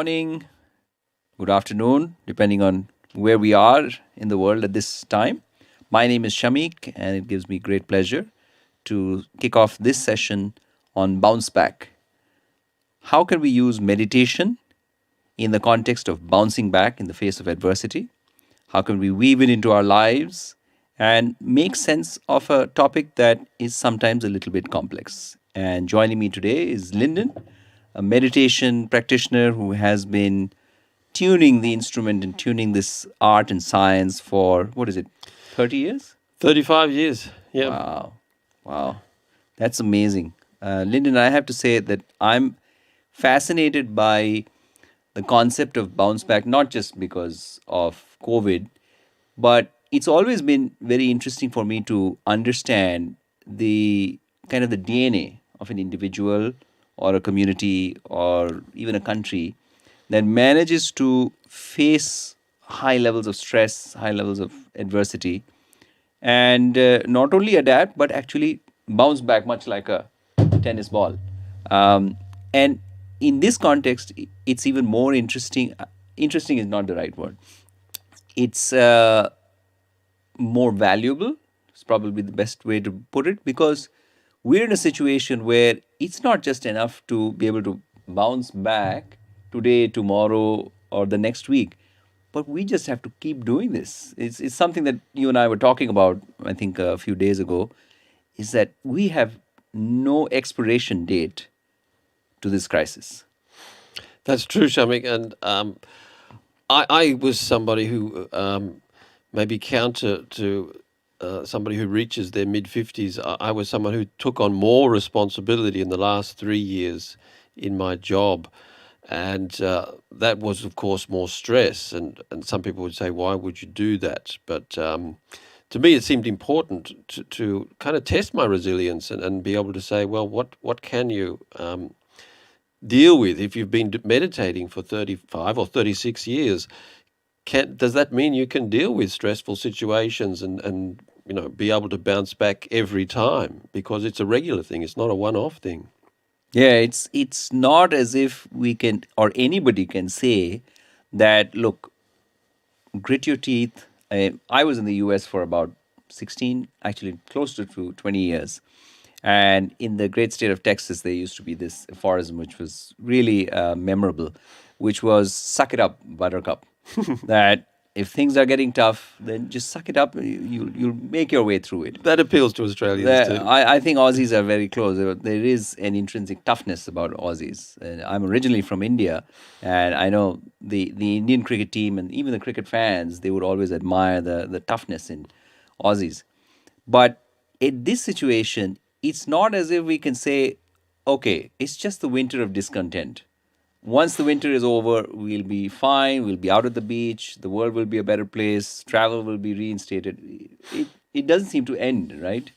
morning, good afternoon, depending on where we are in the world at this time. My name is Shamik, and it gives me great pleasure to kick off this session on bounce back. How can we use meditation in the context of bouncing back in the face of adversity? How can we weave it into our lives and make sense of a topic that is sometimes a little bit complex? And joining me today is Lyndon, a meditation practitioner who has been tuning the instrument and tuning this art and science for, what is it, 30 years? 35 years. Yeah. Wow. Wow. That's amazing. Lyndon, I have to say that I'm fascinated by the concept of bounce back, not just because of COVID, but it's always been very interesting for me to understand the kind of the DNA of an individual or a community or even a country that manages to face high levels of stress, high levels of adversity, and not only adapt but actually bounce back much like a tennis ball. And in this context, it's even more interesting. Interesting is not the right word. It's more valuable. It's probably the best way to put it, because we're in a situation where it's not just enough to be able to bounce back today, tomorrow, or the next week, but we just have to keep doing this. It's something that you and I were talking about, I think, a few days ago, is that we have no expiration date to this crisis. That's true, Shamik. And I was somebody who, maybe counter to somebody who reaches their mid-50s, I was someone who took on more responsibility in the last 3 years in my job. And that was, of course, more stress. And some people would say, why would you do that? But to me, it seemed important to kind of test my resilience and be able to say, well, what can you deal with if you've been meditating for 35 or 36 years? Does that mean you can deal with stressful situations and be able to bounce back every time? Because it's a regular thing. It's not a one-off thing. Yeah, it's not as if we can, or anybody can say that, look, grit your teeth. I was in the US for about 16, actually close to 20 years. And in the great state of Texas, there used to be this aphorism which was really memorable, which was suck it up, buttercup. That if things are getting tough, then just suck it up. You'll make your way through it. That appeals to Australians too. I think Aussies are very close. There is an intrinsic toughness about Aussies. I'm originally from India, and I know the Indian cricket team and even the cricket fans, they would always admire the toughness in Aussies. But in this situation, it's not as if we can say, okay, it's just the winter of discontent. Once the winter is over, we'll be fine. We'll be out at the beach. The world will be a better place. Travel will be reinstated. It doesn't seem to end, right?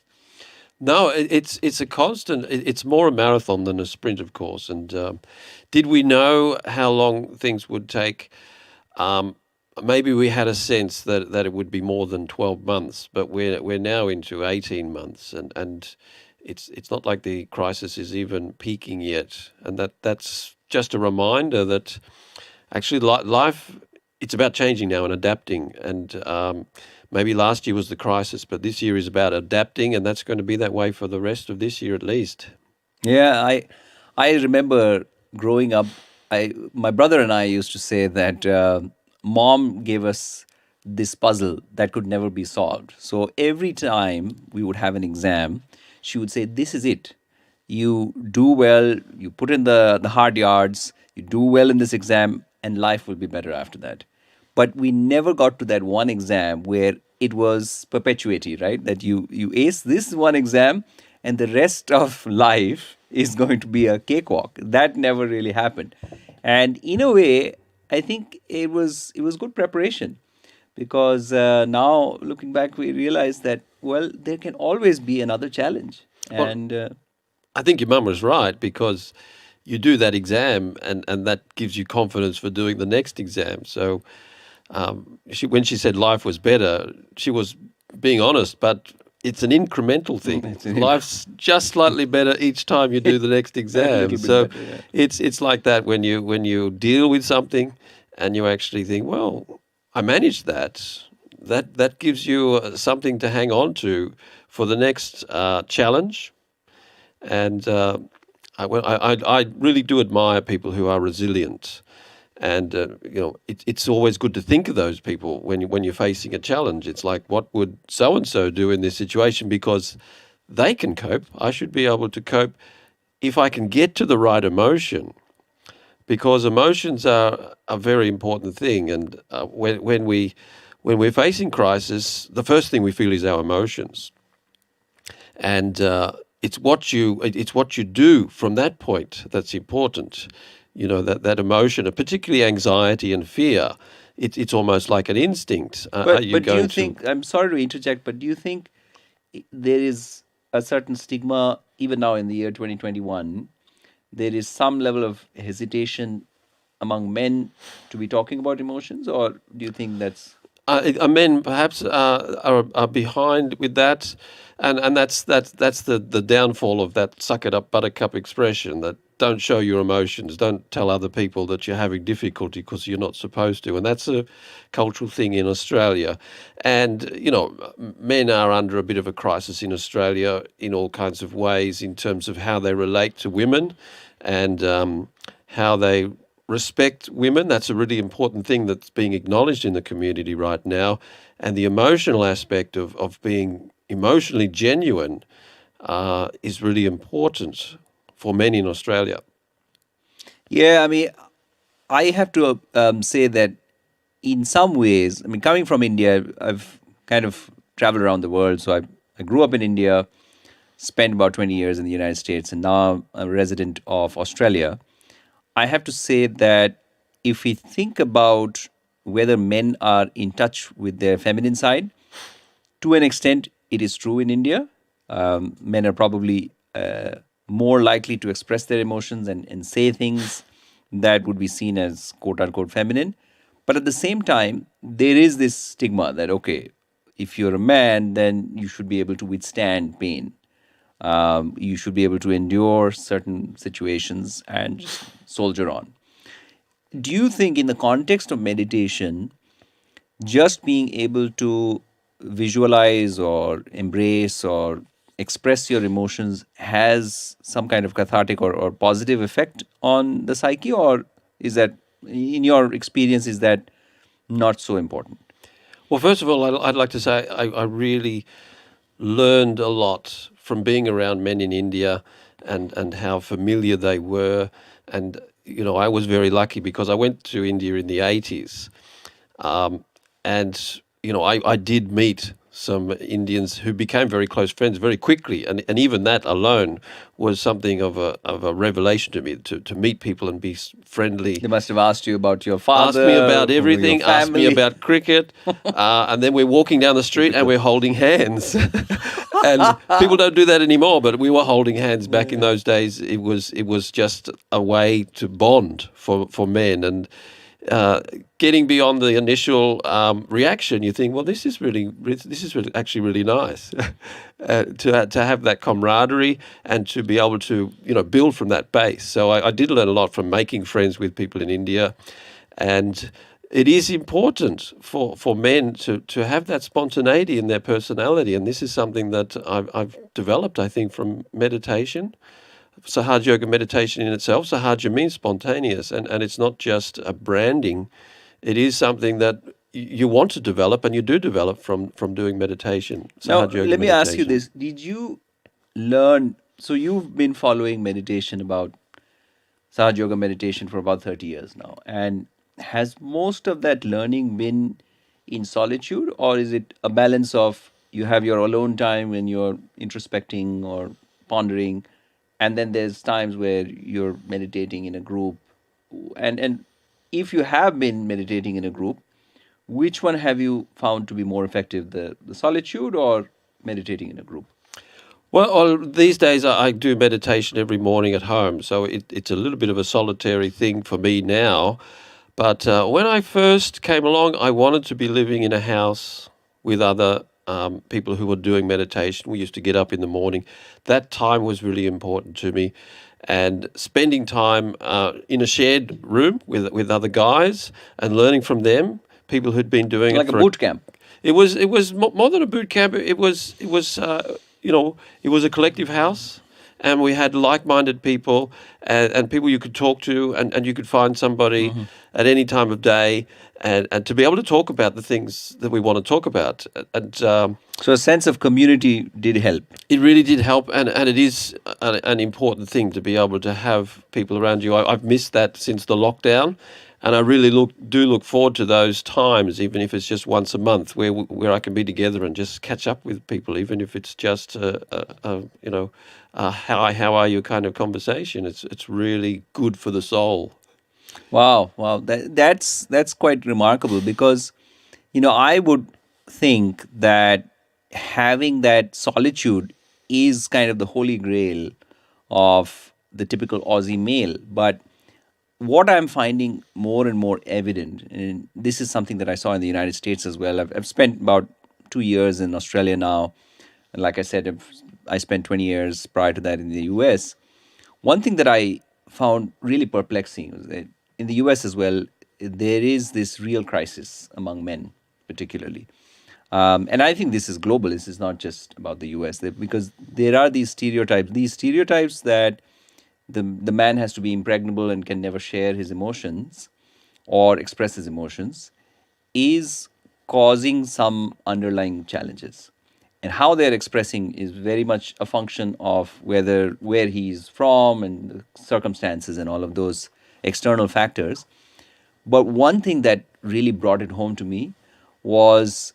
No, it's a constant. It's more a marathon than a sprint, of course. And did we know how long things would take? Maybe we had a sense that it would be more than 12 months, but we're now into 18 months, and it's not like the crisis is even peaking yet. And that's just a reminder that actually life, it's about changing now and adapting. And maybe last year was the crisis, but this year is about adapting, and that's going to be that way for the rest of this year at least. Yeah, I remember growing up. My brother and I used to say that mom gave us this puzzle that could never be solved. So every time we would have an exam, she would say, "This is it. You do well. You put in the hard yards. You do well in this exam, and life will be better after that." But we never got to that one exam where it was perpetuity, right? That you ace this one exam, and the rest of life is going to be a cakewalk. That never really happened. And in a way, I think it was good preparation, because now looking back, we realize that, well, there can always be another challenge. Well, And I think your mum was right, because you do that exam and that gives you confidence for doing the next exam. So when she said life was better, she was being honest, but it's an incremental thing. It's an Life's just slightly better each time you do the next a exam. little bit So better. Yeah. it's like that when you deal with something and you actually think, well, I managed that. That gives you something to hang on to for the next challenge. And I really do admire people who are resilient. And it's always good to think of those people when you're facing a challenge. It's like, what would so and so do in this situation? Because they can cope. I should be able to cope if I can get to the right emotion. Because emotions are a very important thing, and when we're facing crisis, the first thing we feel is our emotions, and it's what you do from that point that's important. That emotion, particularly anxiety and fear. It's almost like an instinct. Are you But do you going to? think, I'm sorry to interject, but do you think there is a certain stigma even now in the year 2021? There is some level of hesitation among men to be talking about emotions, or do you think that's Men perhaps are behind with that, and that's the downfall of that "suck it up, buttercup" expression. That don't show your emotions, don't tell other people that you're having difficulty because you're not supposed to, and that's a cultural thing in Australia. And men are under a bit of a crisis in Australia in all kinds of ways in terms of how they relate to women, and how they respect women. That's a really important thing that's being acknowledged in the community right now. And the emotional aspect of being emotionally genuine is really important for men in Australia. Yeah, I mean, I have to say that in some ways, I mean, coming from India, I've kind of traveled around the world. So I grew up in India, spent about 20 years in the United States, and now I'm a resident of Australia. I have to say that if we think about whether men are in touch with their feminine side, to an extent, it is true in India. Men are probably more likely to express their emotions and say things that would be seen as quote unquote feminine. But at the same time, there is this stigma that, okay, if you're a man, then you should be able to withstand pain. You should be able to endure certain situations and just soldier on. Do you think, in the context of meditation, just being able to visualize or embrace or express your emotions has some kind of cathartic or positive effect on the psyche, or is that, in your experience, is that not so important? Well, first of all, I'd like to say I really learned a lot from being around men in India, and how familiar they were. And, I was very lucky because I went to India in the 80s. And I did meet some Indians who became very close friends very quickly, and even that alone was something of a revelation to me, to meet people and be friendly. They must have asked you about your Asked me father, about your everything, asked me family. about cricket, and then we're walking down the street and Typical. we're holding hands. And people don't do that anymore, but we were holding hands back in those days. It was just a way to bond for men. And getting beyond the initial reaction, you think, well, this is really actually really nice to have that camaraderie and to be able to build from that base. So I did learn a lot from making friends with people in India, and it is important for men to have that spontaneity in their personality, and this is something that I've developed, I think, from meditation. Sahaja Yoga meditation in itself. Sahaja means spontaneous, and it's not just a branding. It is something that you want to develop, and you do develop from doing meditation, Now, Sahaja Yoga let me ask you meditation. this. Did you learn? So, you've been following meditation, about Sahaja Yoga meditation, for about 30 years now. And has most of that learning been in solitude, or is it a balance of you have your alone time when you're introspecting or pondering, and then there's times where you're meditating in a group? And if you have been meditating in a group, which one have you found to be more effective, the solitude or meditating in a group? Well, these days I do meditation every morning at home, so it's a little bit of a solitary thing for me now. But when I first came along, I wanted to be living in a house with other people who were doing meditation. We used to get up in the morning. That time was really important to me. And spending time in a shared room with other guys and learning from them, people who'd been doing it Like a for boot camp. it was more than a boot camp. It was a collective house, and we had like-minded people and people you could talk to, and you could find somebody at any time of day, and to be able to talk about the things that we want to talk about. And So a sense of community did help. it really did help, and it is an important thing to be able to have people around you. I've missed that since the lockdown, and I really look forward to those times, even if it's just once a month, where I can be together and just catch up with people, even if it's just how are you kind of conversation. It's really good for the soul. Wow, wow, that's quite remarkable because, I would think that having that solitude is kind of the holy grail of the typical Aussie male. But what I'm finding more and more evident, and this is something that I saw in the United States as well. I've spent about 2 years in Australia now, and like I said, I spent 20 years prior to that in the US. One thing that I found really perplexing was that in the US as well, there is this real crisis among men, particularly. And I think this is global. This is not just about the US, because there are these stereotypes that the man has to be impregnable and can never share his emotions or express his emotions, is causing some underlying challenges. And how they're expressing is very much a function of where he's from and the circumstances and all of those external factors. But one thing that really brought it home to me was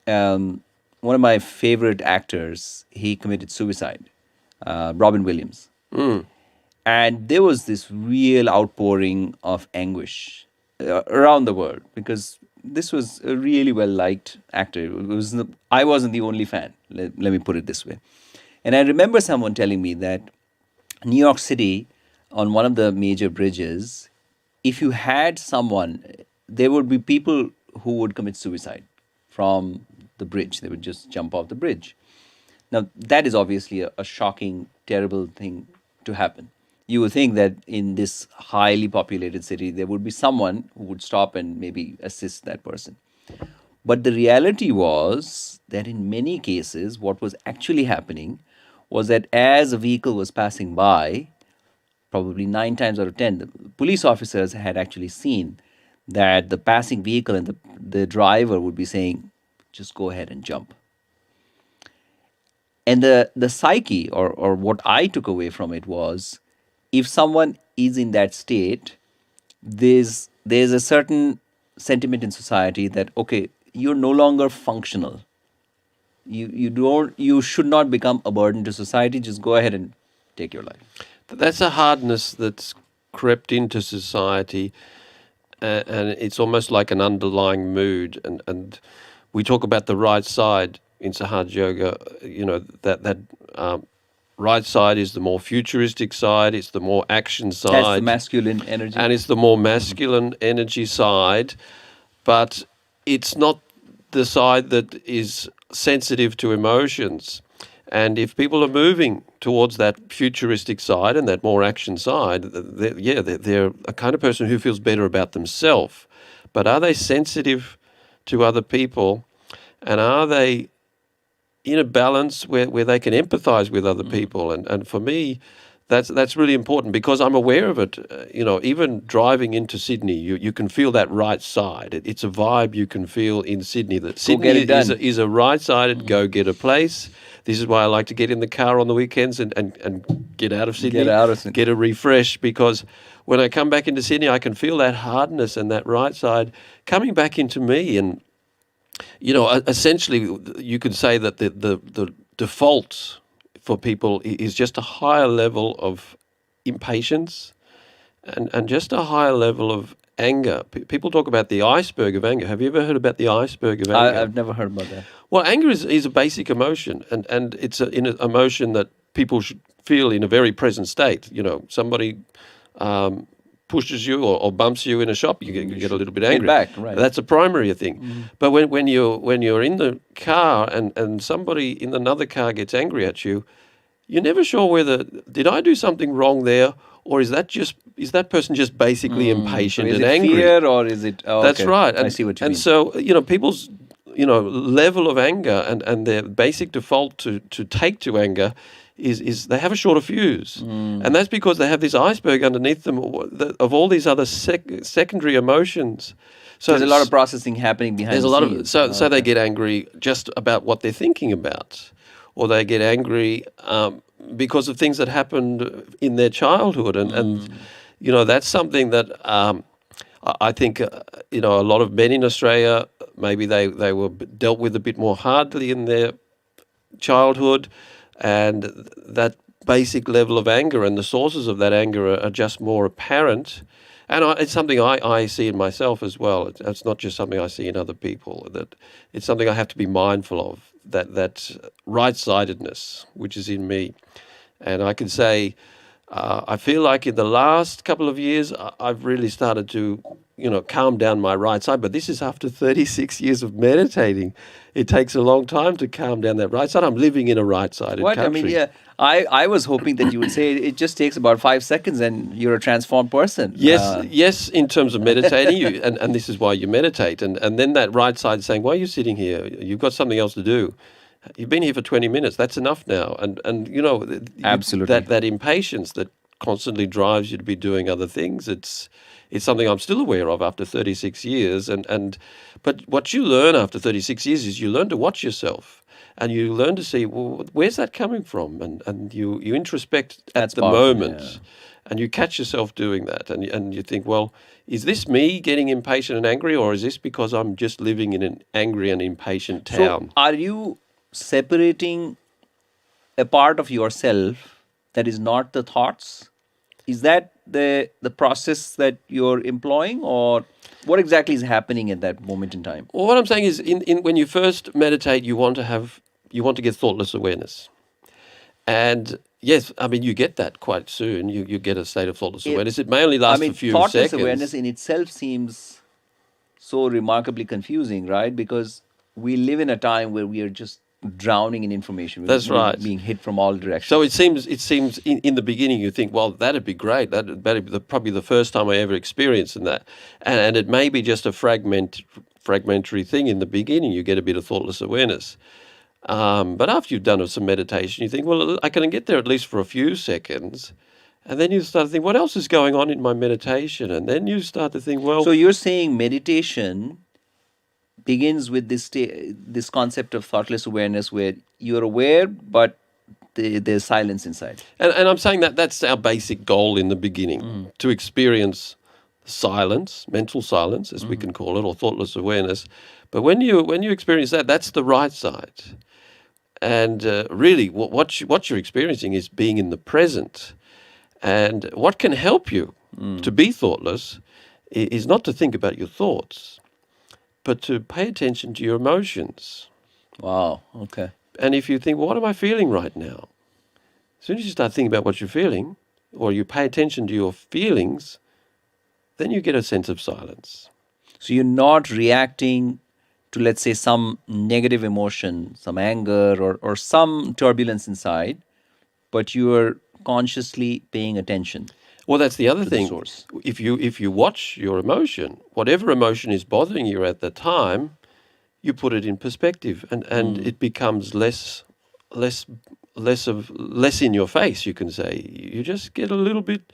one of my favorite actors. He committed suicide, Robin Williams. And there was this real outpouring of anguish around the world because this was a really well liked actor. I wasn't the only fan. Let me put it this way. And I remember someone telling me that New York City, on one of the major bridges, if you had someone, there would be people who would commit suicide from the bridge. They would just jump off the bridge. Now, that is obviously a shocking, terrible thing to happen. You would think that in this highly populated city, there would be someone who would stop and maybe assist that person. But the reality was that in many cases, what was actually happening was that as a vehicle was passing by, probably 9 times out of 10, the police officers had actually seen that the passing vehicle and the driver would be saying, just go ahead and jump. And the psyche, or what I took away from it was, if someone is in that state, there's a certain sentiment in society that, okay, you're no longer functional. You should not become a burden to society. Just go ahead and take your life. That's a hardness that's crept into society, and it's almost like an underlying mood. And we talk about the right side in Sahaja Yoga. That right side is the more futuristic side. It's the more action side. That's the masculine energy. And it's the more masculine energy side, but it's not the side that is sensitive to emotions. And if people are moving towards that futuristic side and that more action side, they're a kind of person who feels better about themselves. But are they sensitive to other people? And are they in a balance where they can empathize with other people? And for me, that's really important because I'm aware of it. Even driving into Sydney, you can feel that right side. It's a vibe you can feel in Sydney. That Sydney is a right-sided go-getter place. This is why I like to get in the car on the weekends and get out of Sydney. Get a refresh, because when I come back into Sydney, I can feel that hardness and that right side coming back into me. And, essentially you could say that the default for people is just a higher level of impatience and just a higher level of anger. People talk about the iceberg of anger. Have you ever heard about the iceberg of anger? I've never heard about that. Well, anger is a basic emotion, and it's an emotion that people should feel in a very present state. Somebody pushes you or bumps you in a shop, you get a little bit hit angry. back, right. That's a primary thing. But when you're in the car and somebody in another car gets angry at you, you're never sure whether did I do something wrong there, or is that person just basically So impatient is and it angry? fear or is it? Oh, That's okay. right. I see what you and mean. so, people's, level of anger and their basic default to take to anger is they have a shorter fuse. And that's because they have this iceberg underneath them of all these other secondary emotions. So There's a lot of processing happening behind there's the a lot scenes. of so they get angry just about what they're thinking about, or they get angry because of things that happened in their childhood, and that's something that I think a lot of men in Australia, maybe they were dealt with a bit more hardly in their childhood, and that basic level of anger and the sources of that anger are just more apparent. And it's something I see in myself as well. It's not just something I see in other people. That it's something I have to be mindful of. That right-sidedness, which is in me, and I can say, I feel like in the last couple of years, I've really started to, calm down my right side. But this is after 36 years of meditating. It takes a long time to calm down that right side. I'm living in a right-sided What? country. I mean, yeah. I was hoping that you would say it just takes about 5 seconds and you're a transformed person. Yes, in terms of meditating, and this is why you meditate. And then that right side is saying, why are you sitting here? You've got something else to do. You've been here for 20 minutes. That's enough now. And Absolutely. that impatience that constantly drives you to be doing other things, it's something I'm still aware of after 36 years. But what you learn after 36 years is you learn to watch yourself. And you learn to see, well, where's that coming from? And you introspect at That's the powerful, moment. yeah. And you catch yourself doing that. And you think, well, is this me getting impatient and angry, or is this because I'm just living in an angry and impatient town? So, are you separating a part of yourself that is not the thoughts? Is that the process that you're employing, or what exactly is happening at that moment in time? Well, what I'm saying is, in when you first meditate, you want to get thoughtless awareness. And yes, I mean, you get that quite soon. You get a state of thoughtless awareness. It may only last for a few thoughtless seconds. awareness in itself seems so remarkably confusing, right? Because we live in a time where we are just drowning in information. That's We're right. being hit from all directions. So it seems in the beginning you think, well, that'd be great. That'd be probably the first time I ever experienced that. And it may be just a fragmentary thing in the beginning. You get a bit of thoughtless awareness. But after you've done some meditation, you think, well, I can get there at least for a few seconds. And then you start to think, what else is going on in my meditation? And then you start to think, well... So you're saying meditation begins with this concept of thoughtless awareness where you're aware, but there's silence inside. And I'm saying that's our basic goal in the beginning, to experience silence, mental silence, as we can call it, or thoughtless awareness. But when you experience that, that's the right side. And really, what you're experiencing is being in the present. And what can help you to be thoughtless is not to think about your thoughts, but to pay attention to your emotions. Wow, okay. And if you think, well, what am I feeling right now? As soon as you start thinking about what you're feeling, or you pay attention to your feelings, then you get a sense of silence. So you're not reacting to, let's say, some negative emotion, some anger or some turbulence inside, but you're consciously paying attention. Well, that's the other To the thing. source. If you watch your emotion, whatever emotion is bothering you at the time, you put it in perspective, and it becomes less in your face. You can say you just get a little bit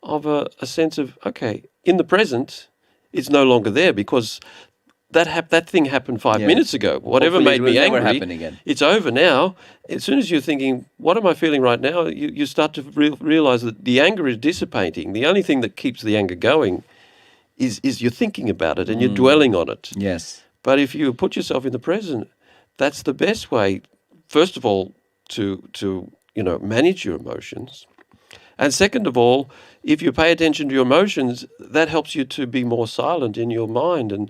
of a sense of, okay, in the present, it's no longer there because that thing happened 5 minutes ago. Whatever Hopefully made it will me never angry, happen again. it's over now. As soon as you're thinking, what am I feeling right now? You start to realize that the anger is dissipating. The only thing that keeps the anger going is you're thinking about it and you're dwelling on it. Yes. But if you put yourself in the present, that's the best way, first of all, to manage your emotions. And second of all, if you pay attention to your emotions, that helps you to be more silent in your mind. And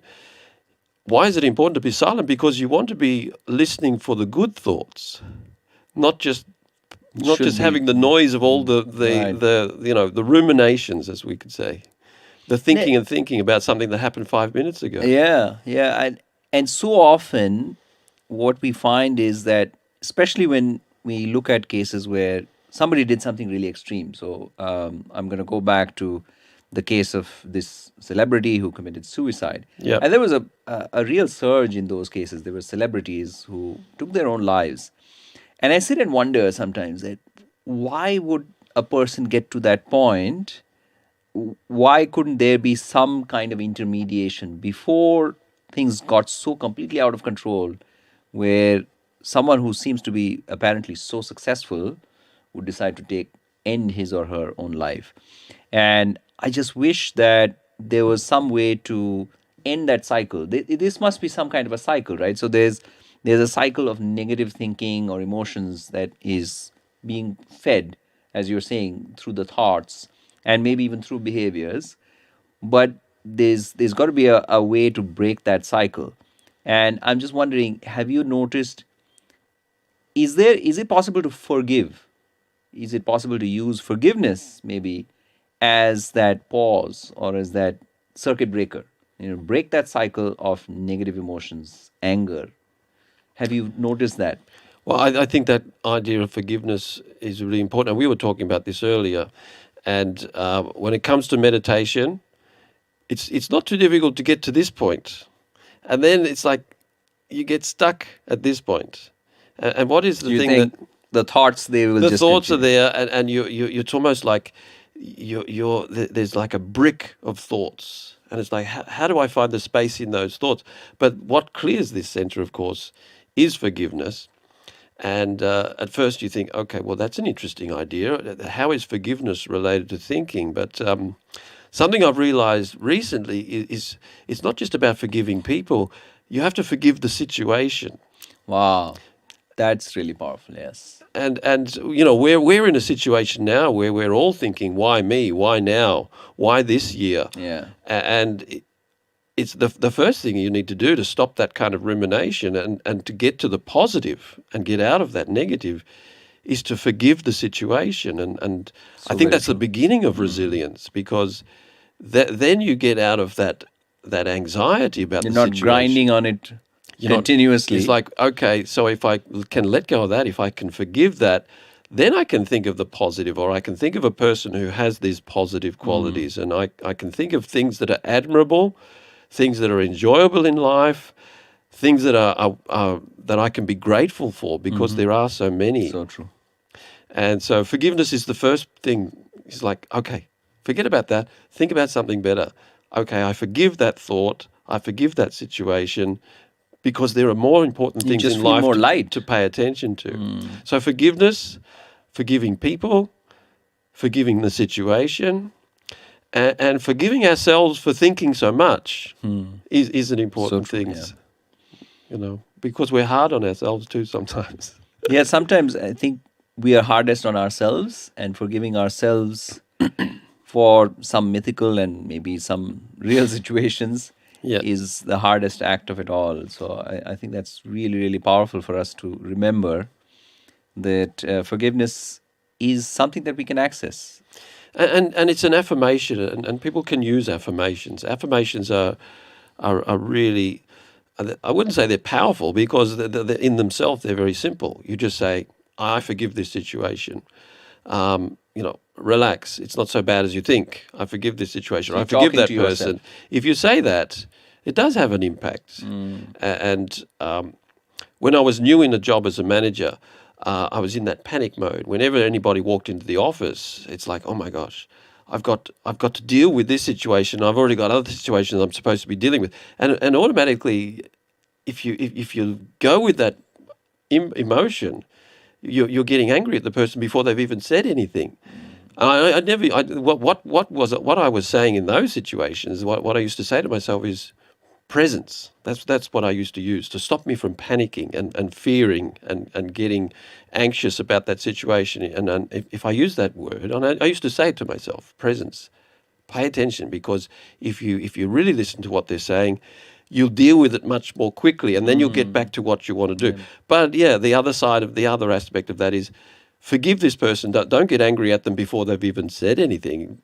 why is it important to be silent? Because you want to be listening for the good thoughts, not just having the noise of all the ruminations, as we could say. the thinking and thinking about something that happened 5 minutes ago. Yeah, yeah, and so often, what we find is that, especially when we look at cases where somebody did something really extreme. So I'm going to go back to the case of this celebrity who committed suicide, Yep. and there was a real surge in those cases. There were celebrities who took their own lives, and I sit and wonder sometimes that why would a person get to that point? Why couldn't there be some kind of intermediation before things got so completely out of control, where someone who seems to be apparently so successful would decide to take end his or her own life? And I just wish that there was some way to end that cycle. This must be some kind of a cycle, right? So there's a cycle of negative thinking or emotions that is being fed, as you're saying, through the thoughts and maybe even through behaviors. But there's got to be a way to break that cycle. And I'm just wondering, have you noticed, is it possible to forgive? Is it possible to use forgiveness maybe as that pause or as that circuit breaker? Break that cycle of negative emotions, anger. Have you noticed that? Well, I think that idea of forgiveness is really important. And we were talking about this earlier. And when it comes to meditation, it's not too difficult to get to this point. And then it's like you get stuck at this point. And what is the Do you thing think that the thoughts, they will the just thoughts are continue? there, and it's almost like there's like a brick of thoughts, and it's like how do I find the space in those thoughts? But what clears this center, of course, is forgiveness. And at first you think, okay, well, that's an interesting idea. How is forgiveness related to thinking? But something I've realized recently is it's not just about forgiving people. You have to forgive the situation. Wow, that's really powerful. Yes. And you know, we're in a situation now where we're all thinking, why me? Why now? Why this year? Yeah. And it's the first thing you need to do to stop that kind of rumination and to get to the positive and get out of that negative is to forgive the situation. And I think very that's the true. beginning of resilience, because then you get out of that anxiety about You're the not situation. grinding on it You're not- continuously. It's like, okay, so if I can let go of that, if I can forgive that, then I can think of the positive, or I can think of a person who has these positive qualities, and I can think of things that are admirable, things that are enjoyable in life, things that are that I can be grateful for, because there are so many. So true. And so forgiveness is the first thing. It's like, okay, forget about that. Think about something better. Okay, I forgive that thought. I forgive that situation, because there are more important You things just in feel life more light. to pay attention to. So forgiveness, forgiving people, forgiving the situation, and forgiving ourselves for thinking so much is an important true, thing. yeah. You know, because we're hard on ourselves too sometimes. Yeah, sometimes I think we are hardest on ourselves, and forgiving ourselves for some mythical and maybe some real situations Yeah. is the hardest act of it all. So I think that's really, really powerful for us to remember that forgiveness is something that we can access. And it's an affirmation, and people can use affirmations. Affirmations are really, I wouldn't say they're powerful, because they're in themselves they're very simple. You just say, I forgive this situation. You know, relax. It's not so bad as you think. I forgive this situation. So I you're forgive talking that to person. yourself. If you say that, it does have an impact. And when I was new in the job as a manager, I was in that panic mode. Whenever anybody walked into the office, it's like, oh my gosh, I've got to deal with this situation. I've already got other situations I'm supposed to be dealing with, and automatically, if you go with that emotion, you're getting angry at the person before they've even said anything. I never. What was it? What I was saying in those situations, what I used to say to myself is presence. That's what I used to use to stop me from panicking and fearing and getting anxious about that situation. And if I use that word, and I used to say it to myself, presence. Pay attention, because if you really listen to what they're saying, you'll deal with it much more quickly, and then you'll get back to what you want to do. But yeah, the other aspect of that is forgive this person. Don't get angry at them before they've even said anything.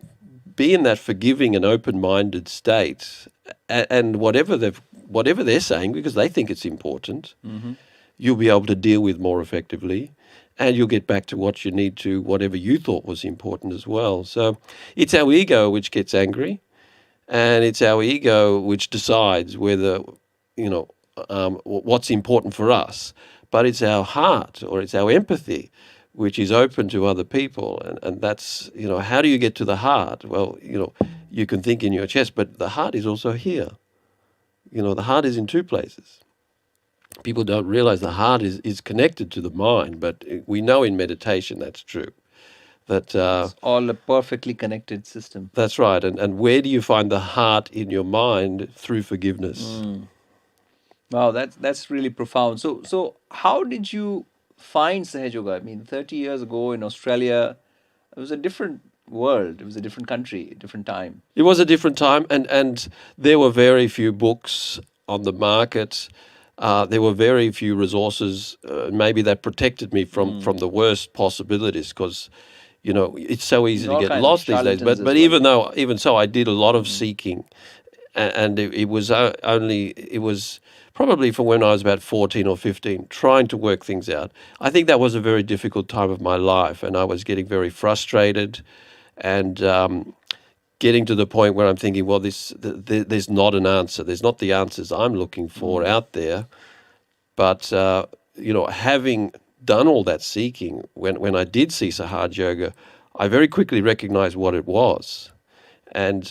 be in that forgiving and open-minded state, and whatever they're saying, because they think it's important, you'll be able to deal with more effectively, and you'll get back to what you need to, whatever you thought was important as well. So it's our ego which gets angry, and it's our ego which decides whether, what's important for us. But it's our heart, or it's our empathy, which is open to other people. And that's, how do you get to the heart? Well, you can think in your chest, but the heart is also here. The heart is in two places. People don't realize the heart is connected to the mind, but we know in meditation that's true. That It's all a perfectly connected system. That's right. And where do you find the heart in your mind? Through forgiveness. Wow, that's really profound. So how did you find Sahaja Yoga? I mean, 30 years ago in Australia, it was a different world. It was a different country, a different time. It was a different time, and there were very few books on the market. There were very few resources. Maybe that protected me from the worst possibilities, because it's so easy to All get kinds of lost these days. charlatans as But well. even so, I did a lot of seeking, and it was probably from when I was about 14 or 15, trying to work things out. I think that was a very difficult time of my life, and I was getting very frustrated, and getting to the point where I'm thinking, well, there's not an answer. There's not the answers I'm looking for out there. But having done all that seeking, when I did see Sahaja Yoga, I very quickly recognized what it was, and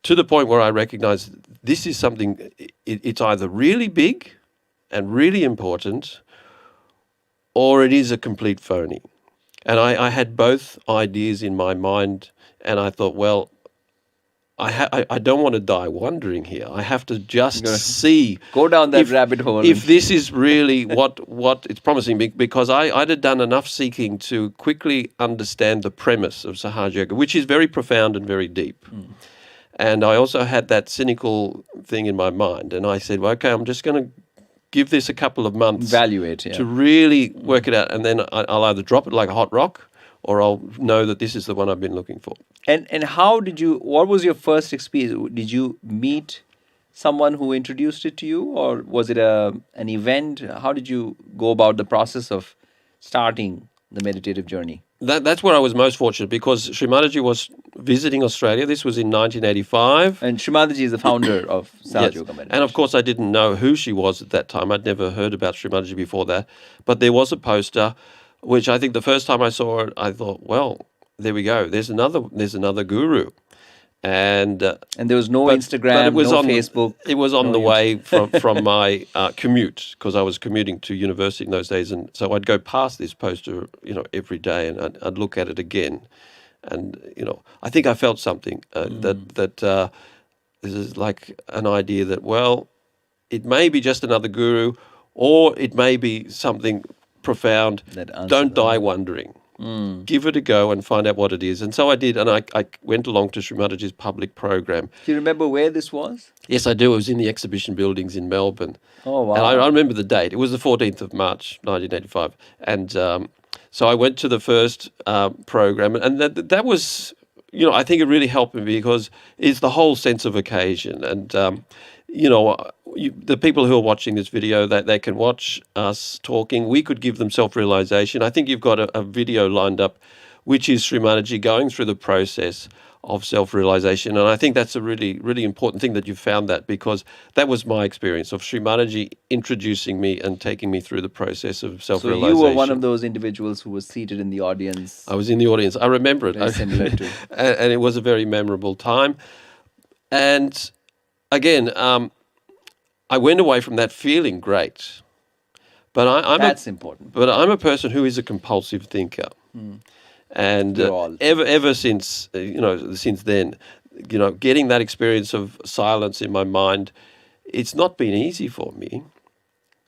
to the point where I recognized this is something. It's either really big and really important, or it is a complete phony. And I had both ideas in my mind, and I thought, well, I don't want to die wondering here. I have to just see. Go down that if, rabbit hole. If this is really what it's promising, because I'd had done enough seeking to quickly understand the premise of Sahaja Yoga, which is very profound and very deep. And I also had that cynical thing in my mind. And I said, well, okay, I'm just going to give this a couple of months. Evaluate, yeah. To really work it out. And then I'll either drop it like a hot rock, or I'll know that this is the one I've been looking for. And what was your first experience? Did you meet someone who introduced it to you, or was it an event? How did you go about the process of starting the meditative journey? That's where I was most fortunate, because Sri Mataji was visiting Australia. This was in 1985. And Sri Mataji is the founder of Sahaja Yes. Yoga meditation. And of course, I didn't know who she was at that time. I'd never heard about Sri Mataji before that. But there was a poster, which I think the first time I saw it, I thought, well, there we go. There's another guru. And there was no but Instagram, it was no on, Facebook. It was on no the YouTube. way from my commute, because I was commuting to university in those days, and so I'd go past this poster, every day, and I'd look at it again, and I think I felt something that this is like an idea that, well, it may be just another guru, or it may be something profound. Don't die wondering. Give it a go and find out what it is. And so I did, and I went along to Sri Mataji's public program. Do you remember where this was? Yes, I do. It was in the exhibition buildings in Melbourne. Oh, wow. And I remember the date. It was the 14th of March, 1985. And so I went to the first program, and that was, I think it really helped me, because it's the whole sense of occasion. And, the people who are watching this video, that they can watch us talking. We could give them self-realization. I think you've got a video lined up, which is Sri Mataji going through the process of self-realization. And I think that's a really, really important thing that you found that, because that was my experience of Sri Mataji introducing me and taking me through the process of self-realization. So you were one of those individuals who was seated in the audience. I was in the audience. I remember it. Very similar to. And it was a very memorable time. And again, I went away from that feeling great. But That's important. But I'm a person who is a compulsive thinker. And ever since, since then, getting that experience of silence in my mind, it's not been easy for me.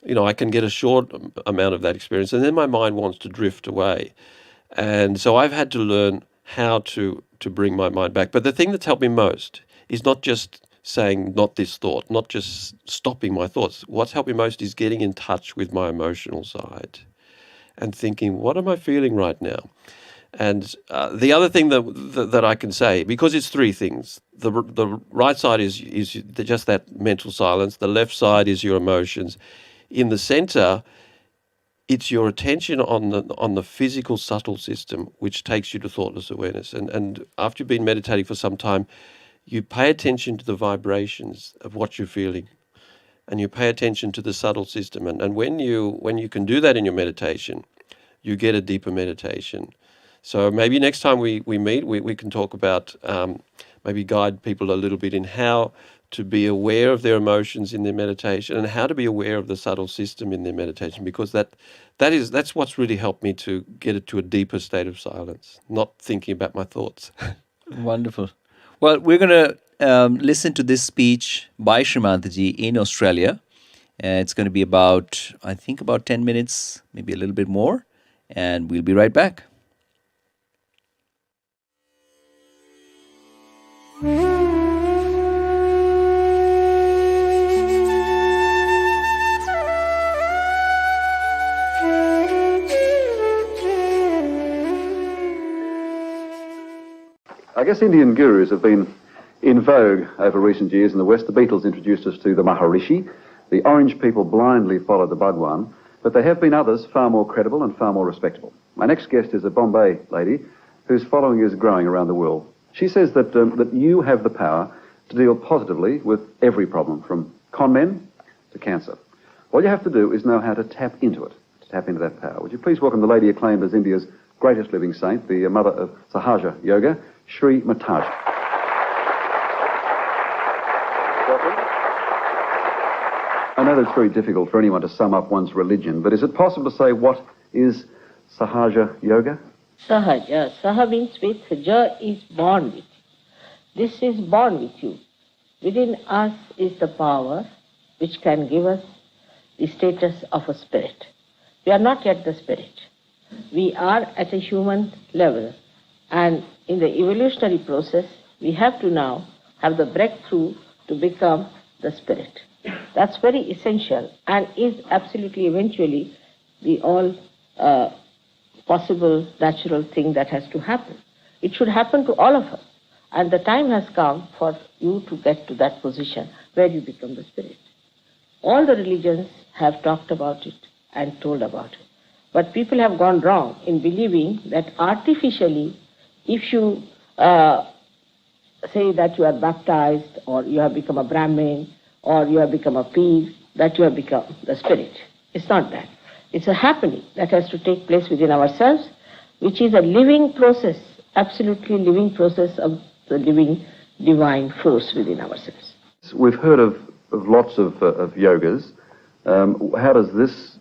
I can get a short amount of that experience, and then my mind wants to drift away. And so I've had to learn how to bring my mind back. But the thing that's helped me most is not just saying, not this thought, not just stopping my thoughts. What's helped me most is getting in touch with my emotional side and thinking, what am I feeling right now? And the other thing that I can say, because it's three things, the right side is just that mental silence. The left side is your emotions. In the center, it's your attention on the physical subtle system, which takes you to thoughtless awareness. And after you've been meditating for some time, you pay attention to the vibrations of what you're feeling, and you pay attention to the subtle system. And when you can do that in your meditation, you get a deeper meditation. So maybe next time we meet, we can talk about maybe guide people a little bit in how to be aware of their emotions in their meditation and how to be aware of the subtle system in their meditation, because that's what's really helped me to get it to a deeper state of silence, not thinking about my thoughts. Wonderful. Well, we're going to listen to this speech by Shrimantaji in Australia. It's going to be about 10 minutes, maybe a little bit more, and we'll be right back. I guess Indian gurus have been in vogue over recent years in the West. The Beatles introduced us to the Maharishi. The Orange people blindly followed the Bhagwan. But there have been others far more credible and far more respectable. My next guest is a Bombay lady whose following is growing around the world. She says that you have the power to deal positively with every problem, from con men to cancer. All you have to do is know how to tap into it, to tap into that power. Would you please welcome the lady acclaimed as India's greatest living saint, the mother of Sahaja Yoga, Shri Mataji. I know that's very difficult for anyone to sum up one's religion, but is it possible to say what is Sahaja Yoga? Sahaja. Saha means with, Ja is born with. This is born with you. Within us is the power which can give us the status of a spirit. We are not yet the spirit. We are at a human level, and in the evolutionary process, we have to now have the breakthrough to become the spirit. That's very essential and is absolutely eventually the all possible natural thing that has to happen. It should happen to all of us. And the time has come for you to get to that position where you become the spirit. All the religions have talked about it and told about it. But people have gone wrong in believing that artificially, if you say that you are baptized, or you have become a Brahmin, or you have become a peer, that you have become the spirit. It's not that. It's a happening that has to take place within ourselves, which is a living process, absolutely living process of the living divine force within ourselves. We've heard of lots of yogas. How does this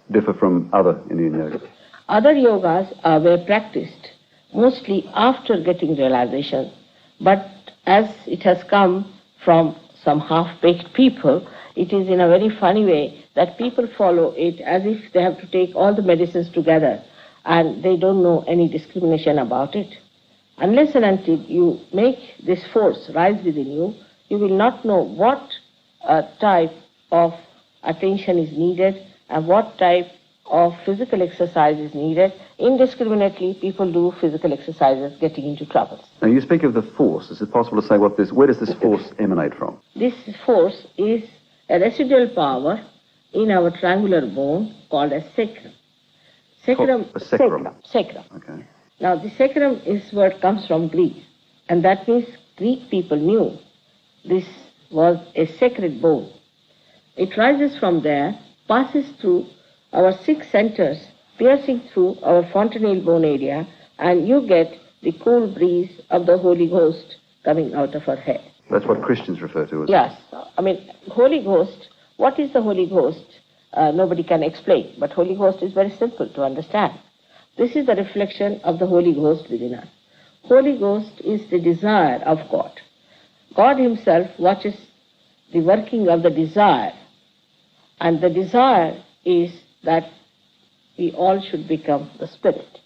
differ from other Indian yogas? Other yogas were practiced mostly after getting realization, but as it has come from some half-baked people, it is in a very funny way that people follow it as if they have to take all the medicines together, and they don't know any discrimination about it. Unless and until you make this force rise within you, you will not know what type of attention is needed and what type of physical exercise is needed. Indiscriminately, people do physical exercises getting into trouble. Now, you speak of the force. Is it possible to say where does this force emanate from? This force is a residual power in our triangular bone called a sacrum. Sacrum. Sacrum. Okay. Now, the sacrum is what comes from Greek, and that means Greek people knew this was a sacred bone. It rises from there, passes through our 6 centers, piercing through our fontanelle bone area, and you get the cool breeze of the Holy Ghost coming out of our head. That's what Christians refer to as... Yes. I mean, Holy Ghost, what is the Holy Ghost? Nobody can explain, but Holy Ghost is very simple to understand. This is the reflection of the Holy Ghost within us. Holy Ghost is the desire of God. God himself watches the working of the desire, and the desire is that we all should become the spirit.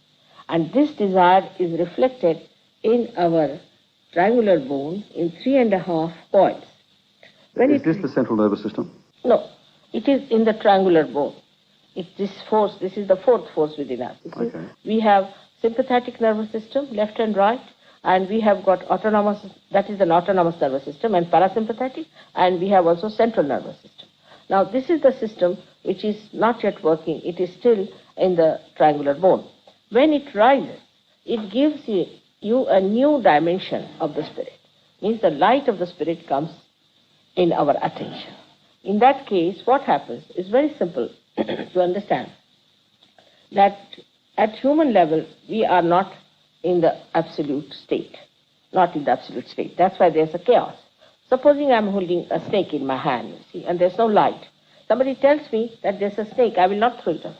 And this desire is reflected in our triangular bone in 3.5 points. Is this the central nervous system? No, it is in the triangular bone. It's this force, this is the fourth force within us. Okay. We have sympathetic nervous system, left and right, and we have got autonomous, that is an autonomous nervous system, and parasympathetic, and we have also central nervous system. Now, this is the system which is not yet working. It is still in the triangular bone. When it rises, it gives you a new dimension of the spirit. Means the light of the spirit comes in our attention. In that case, what happens is very simple to understand. That at human level, we are not in the absolute state. Not in the absolute state. That's why there's a chaos. Supposing I'm holding a snake in my hand, you see, and there's no light. Somebody tells me that there's a snake, I will not throw it away.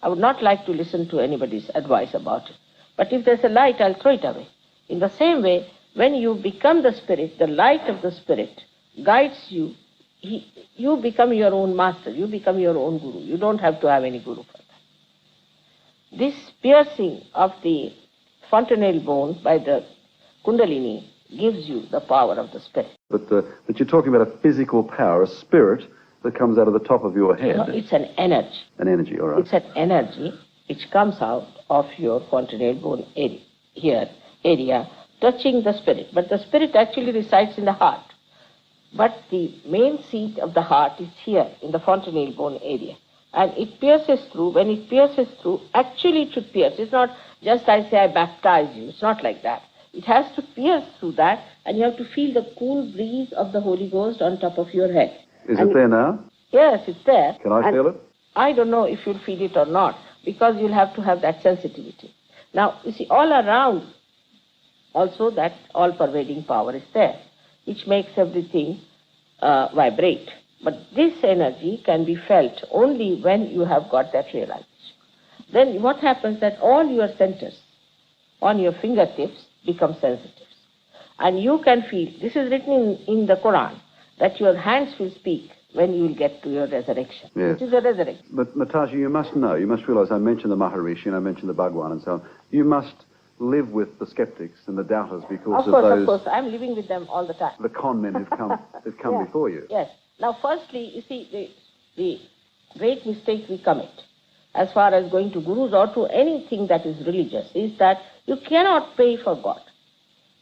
I would not like to listen to anybody's advice about it. But if there's a light, I'll throw it away. In the same way, when you become the spirit, the light of the spirit guides you. You become your own master. You become your own guru. You don't have to have any guru for that. This piercing of the fontanelle bone by the kundalini gives you the power of the spirit. But you're talking about a physical power, a spirit that comes out of the top of your head. No, it's an energy. An energy, all right. It's an energy which comes out of your fontanelle bone area, touching the spirit. But the spirit actually resides in the heart. But the main seat of the heart is here in the fontanelle bone area. And it pierces through. When it pierces through, actually it should pierce. It's not just I say I baptize you. It's not like that. It has to pierce through that, and you have to feel the cool breeze of the Holy Ghost on top of your head. Is it there now? Yes, it's there. Can I feel it? I don't know if you'll feel it or not, because you'll have to have that sensitivity. Now, you see, all around, also that all-pervading power is there, which makes everything vibrate. But this energy can be felt only when you have got that realization. Then what happens that all your centers on your fingertips become sensitive. And you can feel, this is written in the Quran, that your hands will speak when you will get to your resurrection. Yes. It is a resurrection. But Natasha, you must know, you must realize, I mentioned the Maharishi and I mentioned the Bhagwan and so on. You must live with the skeptics and the doubters because Of course, I'm living with them all the time. the con men who've come Yeah. before you. Yes. Now, firstly, you see, the great mistake we commit as far as going to gurus or to anything that is religious is that you cannot pay for God.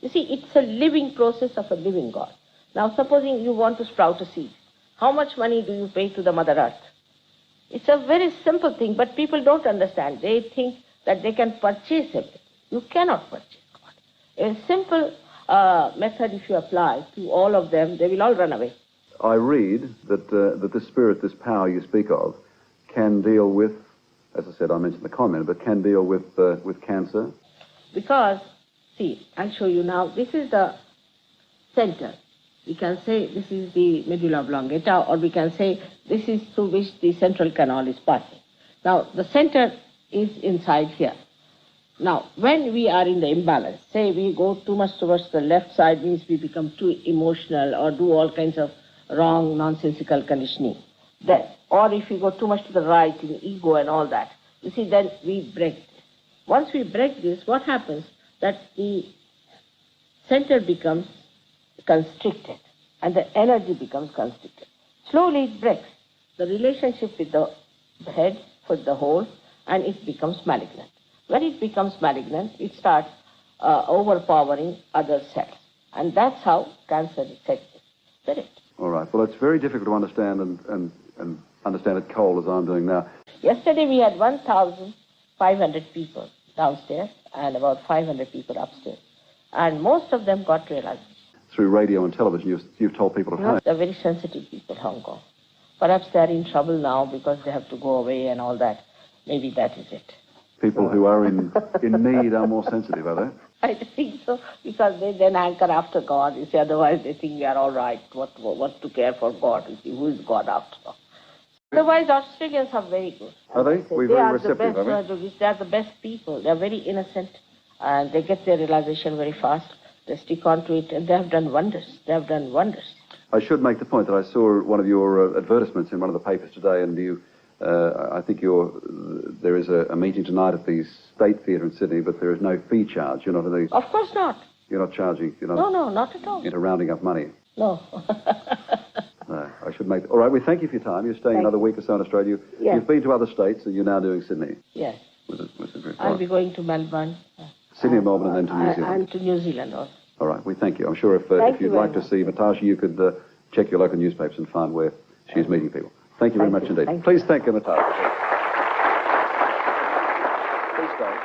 You see, it's a living process of a living God. Now, supposing you want to sprout a seed, how much money do you pay to the Mother Earth? It's a very simple thing, but people don't understand. They think that they can purchase everything. You cannot purchase God. A simple method, if you apply to all of them, they will all run away. I read that this spirit, this power you speak of, can deal with, as I said, I mentioned the con men, but can deal with cancer. Because, see, I'll show you now, this is the center. We can say this is the medulla oblongata, or we can say this is through which the central canal is passing. Now, the center is inside here. Now, when we are in the imbalance, say we go too much towards the left side, means we become too emotional or do all kinds of wrong, nonsensical conditioning. Then, or if we go too much to the right in ego and all that, you see, then we break this. Once we break this, what happens? That the center becomes constricted and the energy becomes constricted. Slowly it breaks the relationship with the head, with the whole, and it becomes malignant. When it becomes malignant, it starts overpowering other cells. And that's how cancer is set in spirit. All right. Well, it's very difficult to understand and understand it cold as I'm doing now. Yesterday we had 1,500 people downstairs and about 500 people upstairs. And most of them got realized. Through radio and television, you've told people at home. They're very sensitive people, Hong Kong. Perhaps they're in trouble now because they have to go away and all that. Maybe that is it. People who are in need are more sensitive, are they? I think so, because they then anchor after God. You see, otherwise they think we are all right. What to care for God? You see, who is God after all? Otherwise, Australians are very good. Are they? We're They very are receptive, the are best. we? They are the best people. They are very innocent, and they get their realization very fast. They stick on to it, and they have done wonders. They have done wonders. I should make the point that I saw one of your advertisements in one of the papers today, and you, I think there is a meeting tonight at the State Theatre in Sydney, but there is no fee charge. You're not in the. Of course not. You're not charging. You're not. No, not at all. Into rounding up money. No. No, I should make. All right, we thank you for your time. You're staying another week or so in Australia. Yes. You've been to other states, and you're now doing Sydney. Yes. Which is great. I'll be going to Melbourne. Sydney and Melbourne and then to New Zealand. And to New Zealand also. All right, we thank you. I'm sure if Thank you'd you very like to much. see Natasha, you could check your local newspapers and find where she's meeting people. Thank you very Thank much you. indeed. Thank you. Please thank Natasha. Please stay.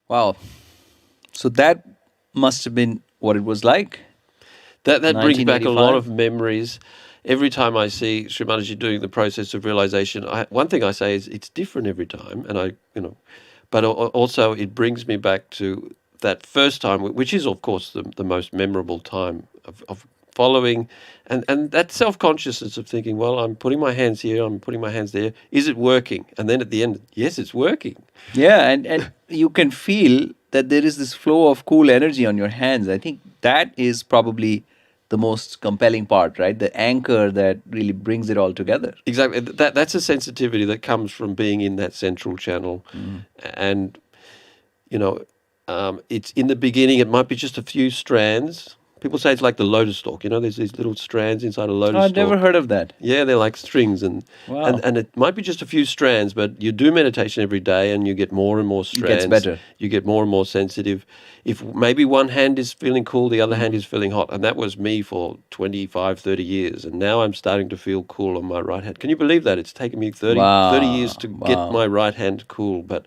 Wow. So that must have been what it was like. That brings back a lot 1985. of memories. Every time I see Sri Mataji doing the process of realization, one thing I say is it's different every time, and but also it brings me back to that first time, which is of course the most memorable time of following, and that self-consciousness of thinking, well, I'm putting my hands here, I'm putting my hands there. Is it working? And then at the end, yes, it's working. Yeah, and you can feel that there is this flow of cool energy on your hands. I think that is probably the most compelling part, right? The anchor that really brings it all together. Exactly. That's a sensitivity that comes from being in that central channel, and it's in the beginning. It might be just a few strands. People say it's like the lotus stalk. There's these little strands inside a lotus Oh, I've stalk. never heard of that. Yeah, they're like strings, and Wow. and it might be just a few strands, but you do meditation every day, and you get more and more strands. better. You get more and more sensitive. If maybe one hand is feeling cool, the other hand is feeling hot, and that was me for 25, 30 years, and now I'm starting to feel cool on my right hand. Can you believe that? It's taken me 30 years to get Wow. my right hand cool, but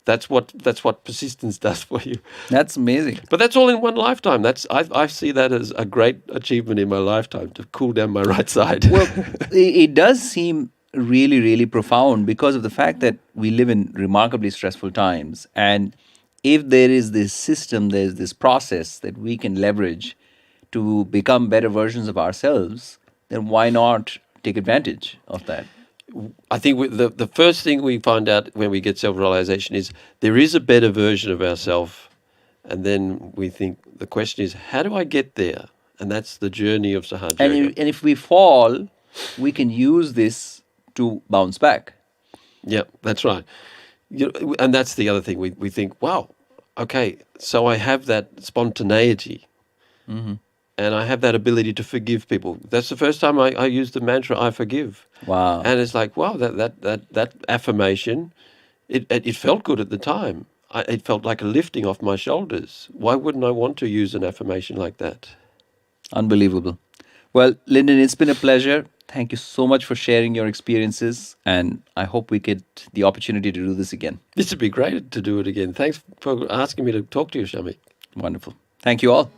that's what persistence does for you. That's amazing. But that's all in one lifetime. I see that as a great achievement in my lifetime, to cool down my right side. Well, it does seem really, really profound because of the fact that we live in remarkably stressful times. And if there is this system, there's this process that we can leverage to become better versions of ourselves, then why not take advantage of that? I think the first thing we find out when we get self-realization is there is a better version of ourselves. And then we think, the question is, how do I get there? And that's the journey of Sahaja Yoga. And if we fall, we can use this to bounce back. Yeah, that's right. And that's the other thing. We think, wow, okay, so I have that spontaneity. And I have that ability to forgive people. That's the first time I used the mantra, I forgive. Wow. And it's like, wow, that affirmation, it felt good at the time. It felt like a lifting off my shoulders. Why wouldn't I want to use an affirmation like that? Unbelievable. Well, Lyndon, it's been a pleasure. Thank you so much for sharing your experiences. And I hope we get the opportunity to do this again. This would be great to do it again. Thanks for asking me to talk to you, Shamik. Wonderful. Thank you all.